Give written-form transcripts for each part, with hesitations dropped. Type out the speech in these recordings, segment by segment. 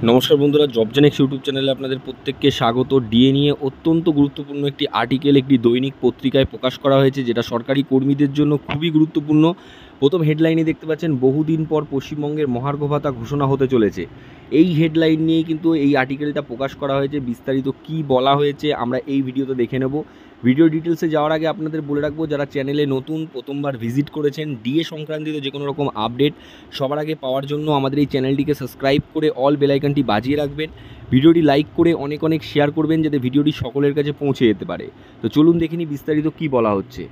নমস্কার বন্ধুরা, জবজেনেক্স ইউটিউব চ্যানেলে আপনাদের প্রত্যেককে স্বাগত। ডিএ নিয়ে অত্যন্ত গুরুত্বপূর্ণ একটি আর্টিকেল একটি দৈনিক পত্রিকায় প্রকাশ করা হয়েছে, যেটা সরকারি কর্মীদের জন্য খুবই গুরুত্বপূর্ণ। প্রথম হেডলাইনে দেখতে পাচ্ছেন, বহুদিন পর পশ্চিমবঙ্গের মহার্ঘ ভাতা ঘোষণা হতে চলেছে। এই হেডলাইন নিয়েই কিন্তু এই আর্টিকেলটা প্রকাশ করা হয়েছে। বিস্তারিত কি বলা হয়েছে আমরা এই ভিডিওতে দেখে নেব। ভিডিও ডিটেলসে যাওয়ার আগে আপনাদের বলে রাখবো, যারা চ্যানেলে নতুন প্রথমবার ভিজিট করেছেন, ডিএ সংক্রান্তিত যে কোনো রকম আপডেট সবার আগে পাওয়ার জন্য আমাদের এই চ্যানেলটিকে সাবস্ক্রাইব করে অল বেল আইকনটি বাজিয়ে রাখবেন। ভিডিওটি লাইক করে অনেক অনেক শেয়ার করবেন, যাতে ভিডিওটি সকলের কাছে পৌঁছে যেতে পারে। তো চলুন দেখে নিই বিস্তারিত কী বলা হচ্ছে।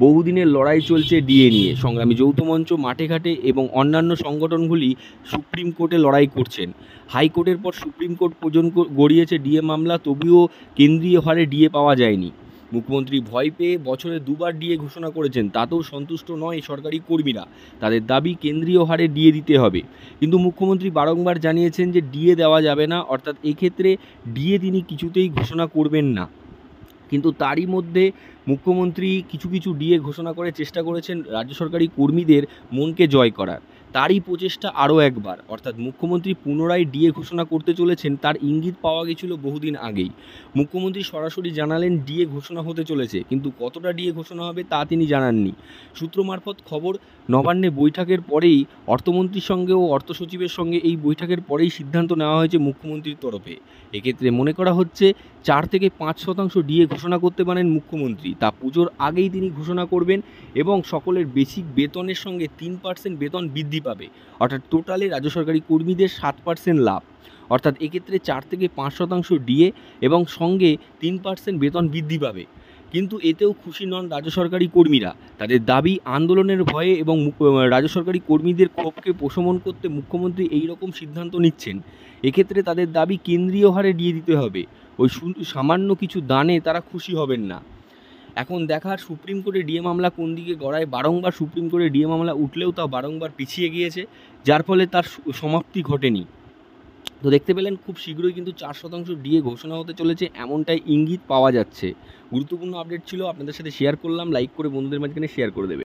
বহুদিনের লড়াই চলছে ডিএ নিয়ে। সংগ্রামী যৌথ মঞ্চ, মাঠে ঘাটে এবং অন্যান্য সংগঠনগুলি সুপ্রিম কোর্টে লড়াই করছেন। হাইকোর্টের পর সুপ্রিম কোর্ট পর্যন্ত গড়িয়েছে ডিএ মামলা, তবুও কেন্দ্রীয় হারে ডিএ পাওয়া যায়নি। মুখ্যমন্ত্রী ভয় পেয়ে বছরে দুবার ডিএ ঘোষণা করেছেন, তাতেও সন্তুষ্ট নয় সরকারি কর্মীরা। তাদের দাবি কেন্দ্রীয় হারে ডিএ দিতে হবে। কিন্তু মুখ্যমন্ত্রী বারংবার জানিয়েছেন যে ডিএ দেওয়া যাবে না, অর্থাৎ এক্ষেত্রে ডিএ তিনি কিছুতেই ঘোষণা করবেন না। কিন্তু তারই মধ্যে মুখ্যমন্ত্রী কিছু ডিএ ঘোষণা করে চেষ্টা করেছেন রাজ্য সরকারি কর্মীদের মনকে জয় করার। তারই প্রচেষ্টা আরও একবার, অর্থাৎ মুখ্যমন্ত্রী পুনরায় ডিএ ঘোষণা করতে চলেছেন, তার ইঙ্গিত পাওয়া গেছিল বহুদিন আগেই। মুখ্যমন্ত্রী সরাসরি জানালেন ডিএ ঘোষণা হতে চলেছে, কিন্তু কতটা ডিএ ঘোষণা হবে তা তিনি জানাননি। সূত্র মারফত খবর, নবান্নে বৈঠকের পরেই অর্থমন্ত্রীর সঙ্গে ও অর্থ সচিবের সঙ্গে এই বৈঠকের পরেই সিদ্ধান্ত নেওয়া হয়েছে মুখ্যমন্ত্রীর তরফে। এক্ষেত্রে মনে করা হচ্ছে 4 থেকে 5% ডিএ ঘোষণা করতে পারেন মুখ্যমন্ত্রী। তা পুজোর আগেই তিনি ঘোষণা করবেন এবং সকলের বেসিক বেতনের সঙ্গে 3% বেতন বৃদ্ধি পাবে, অর্থাৎ টোটালে রাজ্য সরকারি কর্মীদের 7% লাভ। অর্থাৎ এক্ষেত্রে 4 থেকে 5% ডিএ এবং সঙ্গে 3% বেতন বৃদ্ধি পাবে। কিন্তু এতেও খুশি নন রাজ্য সরকারি কর্মীরা। তাদের দাবি, আন্দোলনের ভয়ে এবং রাজ্য সরকারি কর্মীদের ক্ষোভকে প্রশমন করতে মুখ্যমন্ত্রী এই রকম সিদ্ধান্ত নিচ্ছেন। এক্ষেত্রে তাদের দাবি কেন্দ্রীয় হারে ডিএ দিতে হবে। ওই সামান্য কিছু দানে তারা খুশি হবেন না। এখন দেখার সুপ্রিম কোর্টে ডিএ মামলা কোন দিকে গড়ায়। বারংবার সুপ্রিম কোর্টে ডিএ মামলা উঠলেও তা বারংবার পিছিয়ে গিয়েছে, যার ফলে তার সমাপ্তি ঘটেনি। তো দেখতে পেলেন, খুব শীঘ্রই কিন্তু 4% ডিএ ঘোষণা হতে চলেছে, এমনটাই ইঙ্গিত পাওয়া যাচ্ছে। গুরুত্বপূর্ণ আপডেট ছিল, আপনাদের সাথে শেয়ার করলাম। লাইক করে বন্ধুদের মাঝখানে শেয়ার করে দেবে।